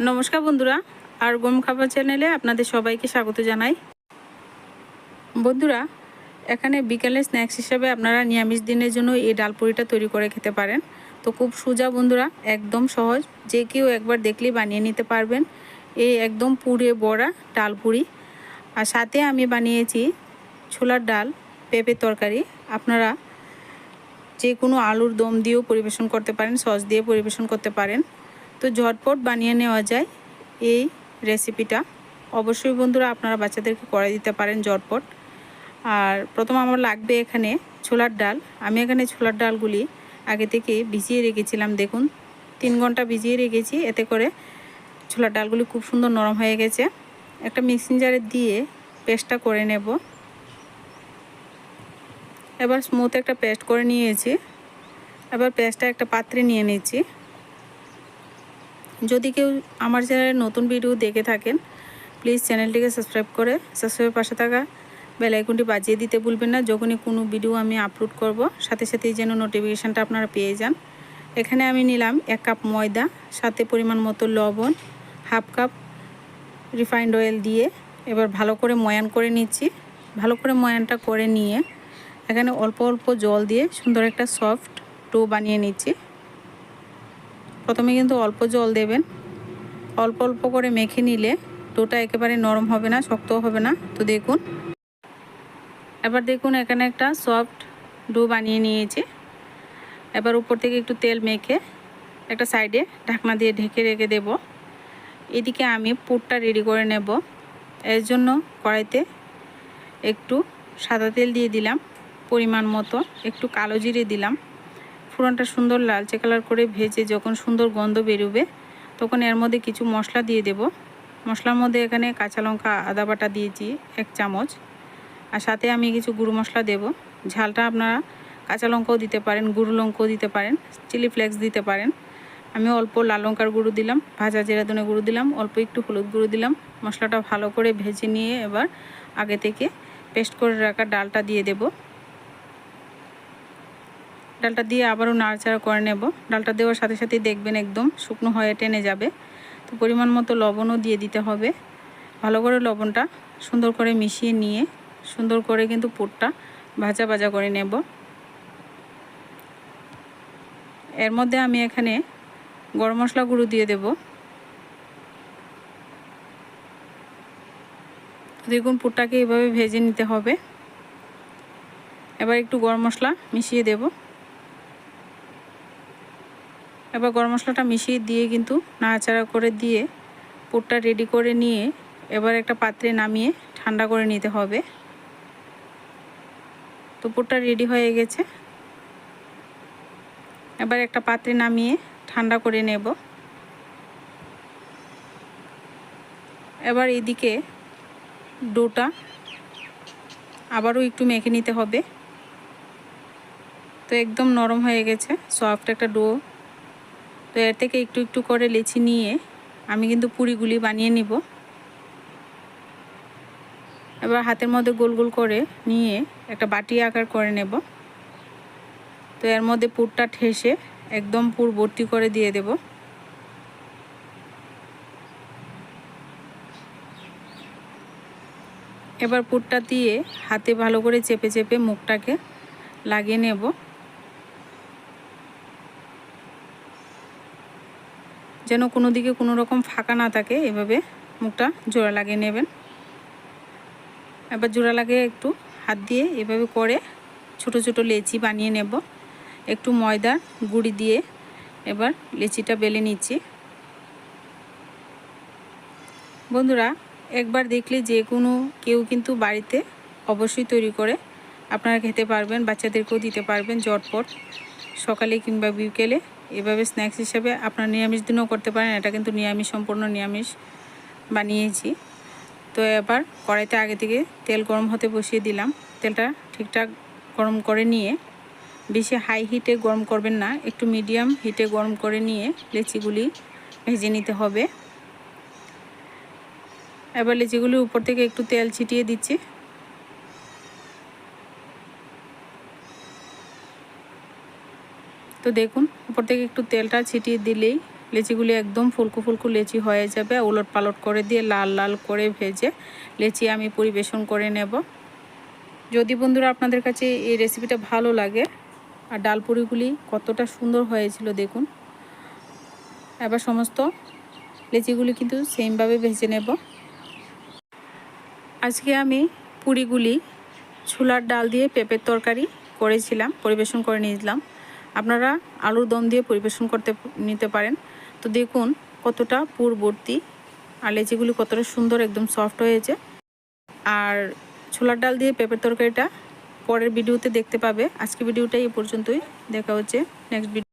নমস্কার বন্ধুরা, আর গম খাবার চ্যানেলে আপনাদের সবাইকে স্বাগত জানাই। বন্ধুরা, এখানে বিকালে স্ন্যাক্স হিসেবে আপনারা নিরামিষ দিনের জন্য এই ডালপুরিটা তৈরি করে খেতে পারেন। তো খুব সোজা বন্ধুরা, একদম সহজ, যে কেউ একবার দেখলেই বানিয়ে নিতে পারবেন এই একদম পুড়ে বড়া ডালপুরি। আর সাথে আমি বানিয়েছি ছোলার ডাল পেঁপের তরকারি। আপনারা যে কোনো আলুর দম দিয়েও পরিবেশন করতে পারেন, সস দিয়ে পরিবেশন করতে পারেন। তো ঝটপট বানিয়ে নেওয়া যায় এই রেসিপিটা। অবশ্যই বন্ধুরা আপনারা বাচ্চাদেরকে করে দিতে পারেন ঝটপট। আর প্রথম আমার লাগবে এখানে ছোলার ডাল। আমি এখানে ছোলার ডালগুলি আগে থেকে ভিজিয়ে রেখেছিলাম। দেখুন 3 ঘন্টা ভিজিয়ে রেখেছি, এতে করে ছোলার ডালগুলি খুব সুন্দর নরম হয়ে গেছে। একটা মিক্সিং জারে দিয়ে পেস্টটা করে নেব। এবার স্মুথ একটা পেস্ট করে নিয়েছি। এবার পেস্টটা একটা পাত্রে নিয়ে নিচ্ছি। যদি কেউ আমার চ্যানেলে নতুন ভিডিও দেখে থাকেন, প্লিজ চ্যানেলটিকে সাবস্ক্রাইব করে সাবস্ক্রাইবের পাশে থাকা বেল আইকনটি বাজিয়ে দিতে ভুলবেন না। যখনই কোনো ভিডিও আমি আপলোড করব সাথে সাথেই যেন নোটিফিকেশানটা আপনারা পেয়ে যান। এখানে আমি নিলাম 1 কাপ ময়দা, সাথে পরিমাণ মতো লবণ, হাফ কাপ রিফাইন্ড অয়েল দিয়ে এবার ভালো করে ময়ান করে নিচ্ছি। ভালো করে ময়ানটা করে নিয়ে এখানে অল্প অল্প জল দিয়ে সুন্দর একটা সফট ডো বানিয়ে নিচ্ছি। প্রথমে কিন্তু অল্প জল দেবেন, অল্প অল্প করে মেখে নিলে ডোটা একেবারে নরম হবে না, শক্ত হবে না। তো দেখুন, এবার দেখুন এখানে একটা সফট ডো বানিয়ে নিয়েছি। এবার উপর থেকে একটু তেল মেখে একটা সাইডে ঢাকনা দিয়ে ঢেকে রেখে দেব। এদিকে আমি পুরটা রেডি করে নেব। এর জন্য কড়াইতে একটু সাদা তেল দিয়ে দিলাম, পরিমাণ মতো একটু কালো জিরে দিলাম। ফোড়নটা সুন্দর লালচে কালার করে ভেজে যখন সুন্দর গন্ধ বেরোবে তখন এর মধ্যে কিছু মশলা দিয়ে দেব। মশলার মধ্যে এখানে কাঁচা লঙ্কা আদা বাটা দিয়েছি 1 চামচ, আর সাথে আমি কিছু গুঁড়ো মশলা দেব। ঝালটা আপনারা কাঁচা লঙ্কাও দিতে পারেন, গুঁড়ো লঙ্কাও দিতে পারেন, চিলি ফ্লেক্স দিতে পারেন। আমি অল্প লাল লঙ্কার গুঁড়ো দিলাম, ভাজা জিরা ধনে গুঁড়ো দিলাম, অল্প একটু হলুদ গুঁড়ো দিলাম। মশলাটা ভালো করে ভেজে নিয়ে এবার আগে থেকে পেস্ট করে রাখা ডালটা দিয়ে দেব। ডালটা দিয়ে আবারও নাড়াচাড়া করে নেব। ডালটা দেওয়ার সাথে সাথেই দেখবেন একদম শুকনো হয়ে টেনে যাবে। তো পরিমাণ মতো লবণও দিয়ে দিতে হবে। ভালো করে লবণটা সুন্দর করে মিশিয়ে নিয়ে সুন্দর করে কিন্তু পুরটা ভাজা ভাজা করে নেব। এর মধ্যে আমি এখানে গরম মশলা গুঁড়ো দিয়ে দেব। দেখুন পুরটাকে এভাবে ভেজে নিতে হবে। এবার একটু গরম মশলা মিশিয়ে দেব। এবার গরম মশলাটা মিশিয়ে দিয়ে কিন্তু নাড়াচাড়া করে দিয়ে পুরটা রেডি করে নিয়ে এবার একটা পাত্রে নামিয়ে ঠান্ডা করে নিতে হবে। তো পুরটা রেডি হয়ে গেছে। এবার একটা পাত্রে নামিয়ে ঠান্ডা করে নেব। এবার এদিকে ডোটা আবারও একটু মেখে নিতে হবে। তো একদম নরম হয়ে গেছে, সফট একটা ডো। তো এর থেকে একটু একটু করে লেচি নিয়ে আমি কিন্তু পুরিগুলি বানিয়ে নিব। এবার হাতের মধ্যে গোল গোল করে নিয়ে একটা বাটি আকার করে নেব। তো এর মধ্যে পুরটা ঠেসে একদম পুর ভর্তি করে দিয়ে দেব। এবার পুরটা দিয়ে হাতে ভালো করে চেপে চেপে মুখটাকে লাগিয়ে নেব। যেন কোনো দিকে কোনো রকম ফাঁকা না থাকে, এভাবে মুখটা জোড়া লাগিয়ে নেবেন। এবার জোড়া লাগিয়ে একটু হাত দিয়ে এভাবে করে ছোট ছোট লেচি বানিয়ে নেব। একটু ময়দা গুঁড়ি দিয়ে এবার লেচিটা বেলে নিচ্ছি। বন্ধুরা, একবার দেখলে যে কোনো কেউ কিন্তু বাড়িতে অবশ্যই তৈরি করে আপনারা খেতে পারবেন, বাচ্চাদেরকেও দিতে পারবেন ঝটপট সকালে কিংবা বিকেলে। এভাবে স্ন্যাক্স হিসেবে আপনারা নিরামিষ দিনও করতে পারেন। এটা কিন্তু নিরামিষ, সম্পূর্ণ নিরামিষ বানিয়েছি। তো এবার কড়াইতে আগে থেকে তেল গরম হতে বসিয়ে দিলাম। তেলটা ঠিকঠাক গরম করে নিয়ে, বেশি হাই হিটে গরম করবেন না, একটু মিডিয়াম হিটে গরম করে নিয়ে লেচিগুলি ভেজে নিতে হবে। এবার লেচিগুলির উপর থেকে একটু তেল ছিটিয়ে দিচ্ছি। তো দেখুন উপর থেকে একটু তেলটা ছিটিয়ে দিলেই লেচিগুলি একদম ফুলকো ফুলকো লেচি হয়ে যাবে। উলট পালট করে দিয়ে লাল লাল করে ভেজে লেচি আমি পরিবেশন করে নেব। যদি বন্ধুরা আপনাদের কাছে এই রেসিপিটা ভালো লাগে, আর ডালপুরিগুলি কতটা সুন্দর হয়েছিল দেখুন। এবার সমস্ত লেচিগুলি কিন্তু সেমভাবে ভেজে নেব। আজকে আমি পুরিগুলি ছোলার ডাল দিয়ে পেঁপের তরকারি করেছিলাম, পরিবেশন করে নিয়েছিলাম। আপনারা আলুর দম দিয়ে পরিবেশন নিতে পারেন। তো দেখুন কতটা পুরভর্তি, আর লেচিগুলি কতটা সুন্দর একদম সফট হয়েছে। আর ছোলার ডাল দিয়ে পেঁপের তরকারিটা পরের ভিডিওতে দেখতে পাবে। আজকে ভিডিওটা এই পর্যন্তই, দেখা হচ্ছে নেক্সট ভিডিও।